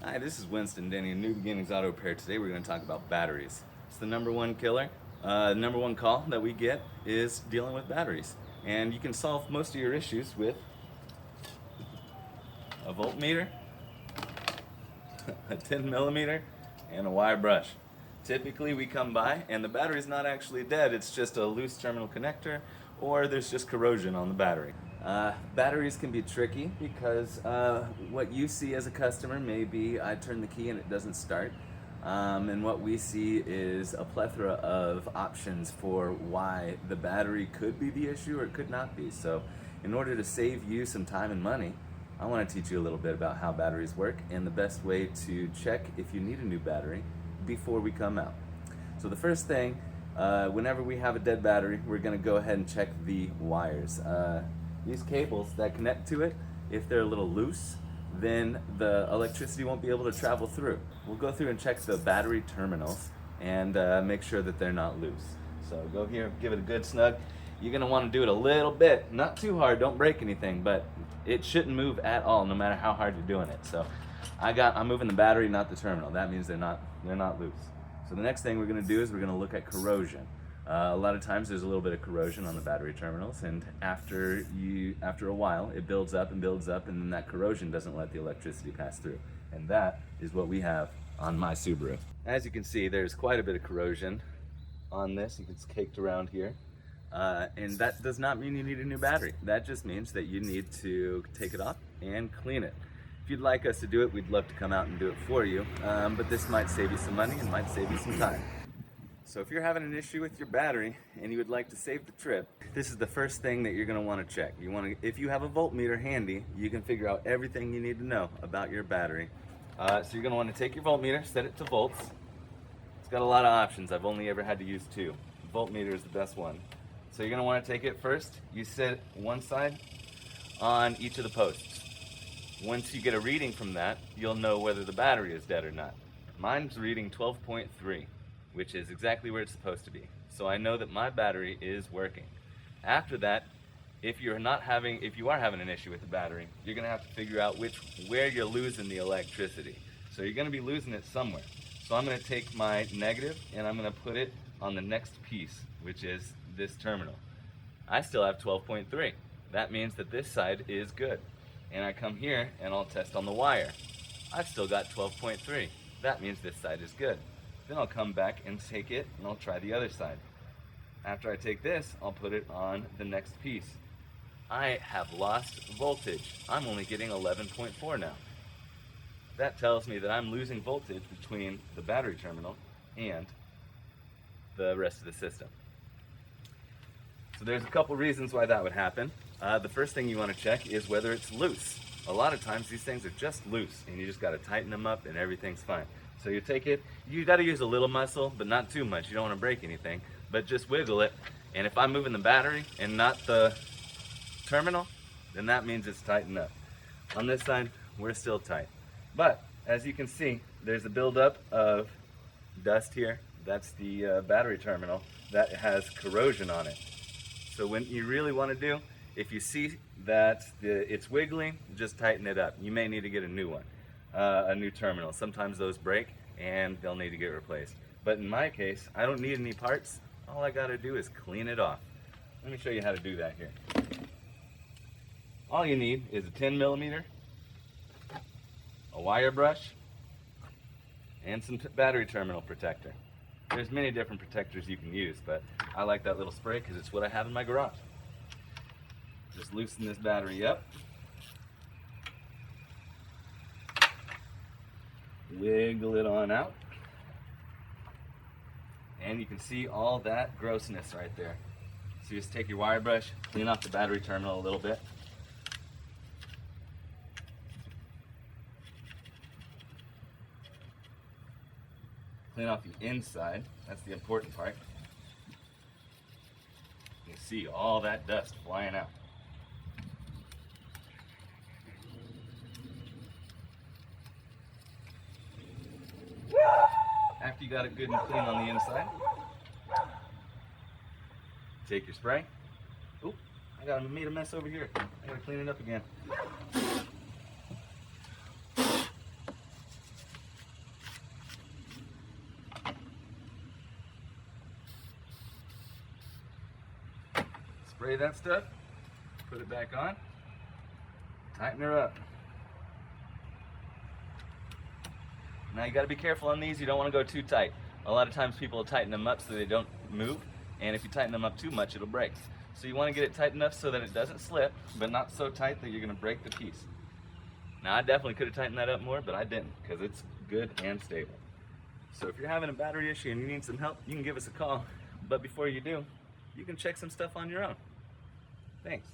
Hi, this is Wynnston, Danny, New Beginnings Auto Repair. Today we're going to talk about batteries. It's the number one killer. Number one call that we get is dealing with batteries. And you can solve most of your issues with a voltmeter, a 10 millimeter, and a wire brush. Typically we come by and the battery's not actually dead, it's just a loose terminal connector, or there's just corrosion on the battery. Batteries can be tricky because what you see as a customer may be I turn the key and it doesn't start. And what we see is a plethora of options for why the battery could be the issue or it could not be. So in order to save you some time and money, I want to teach you a little bit about how batteries work and the best way to check if you need a new battery before we come out. So the first thing, whenever we have a dead battery, we're going to go ahead and check the wires. These cables that connect to it, if they're a little loose, then the electricity won't be able to travel through. We'll go through and check the battery terminals and make sure that they're not loose. So go here, give it a good snug. You're going to want to do it a little bit, not too hard, don't break anything, but it shouldn't move at all no matter how hard you're doing it. So I'm moving the battery, not the terminal. That means they're not loose. So the next thing we're going to do is we're going to look at corrosion. A lot of times there's a little bit of corrosion on the battery terminals, and after a while it builds up, and then that corrosion doesn't let the electricity pass through. And that is what we have on my Subaru. As you can see, there's quite a bit of corrosion on this. It's caked around here. And that does not mean you need a new battery. That just means that you need to take it off and clean it. If you'd like us to do it, we'd love to come out and do it for you, but this might save you some money and might save you some time. So if you're having an issue with your battery and you would like to save the trip, this is the first thing that you're going to want to check. If you have a voltmeter handy, you can figure out everything you need to know about your battery. So you're going to want to take your voltmeter, set it to volts. It's got a lot of options. I've only ever had to use two. Voltmeter is the best one. So you're going to want to take it first. You set one side on each of the posts. Once you get a reading from that, you'll know whether the battery is dead or not. Mine's reading 12.3. which is exactly where it's supposed to be. So I know that my battery is working. After that, if you are having an issue with the battery, you're going to have to figure out where you're losing the electricity. So you're going to be losing it somewhere. So I'm going to take my negative and I'm going to put it on the next piece, which is this terminal. I still have 12.3. That means that this side is good. And I come here and I'll test on the wire. I've still got 12.3. That means this side is good. Then I'll come back and take it and I'll try the other side. After I take this, I'll put it on the next piece. I have lost voltage. I'm only getting 11.4 now. That tells me that I'm losing voltage between the battery terminal and the rest of the system. So there's a couple reasons why that would happen. The first thing you want to check is whether it's loose. A lot of times these things are just loose and you just got to tighten them up and everything's fine. So you take it, you got to use a little muscle, but not too much. You don't want to break anything, but just wiggle it. And if I'm moving the battery and not the terminal, then that means it's tightened up. On this side, we're still tight. But as you can see, there's a buildup of dust here. That's the battery terminal that has corrosion on it. So when you really want to do, if you see that it's wiggling, just tighten it up. You may need to get a new one. A new terminal. Sometimes those break and they'll need to get replaced. But in my case, I don't need any parts. All I gotta do is clean it off. Let me show you how to do that here. All you need is a 10 millimeter, a wire brush, and some battery terminal protector. There's many different protectors you can use, but I like that little spray because it's what I have in my garage. Just loosen this battery up. Wiggle it on out, and you can see all that grossness right there. So you just take your wire brush, clean off the battery terminal a little bit. Clean off the inside, that's the important part. You can see all that dust flying out. After you got it good and clean on the inside, take your spray. Oop, I made a mess over here. I gotta clean it up again. spray that stuff, put it back on, tighten her up. Now you got to be careful on these. You don't want to go too tight. A lot of times people will tighten them up so they don't move, and if you tighten them up too much, it'll break. So you want to get it tight enough so that it doesn't slip, but not so tight that you're going to break the piece. Now I definitely could have tightened that up more, but I didn't, because it's good and stable. So if you're having a battery issue and you need some help, you can give us a call. But before you do, you can check some stuff on your own. Thanks.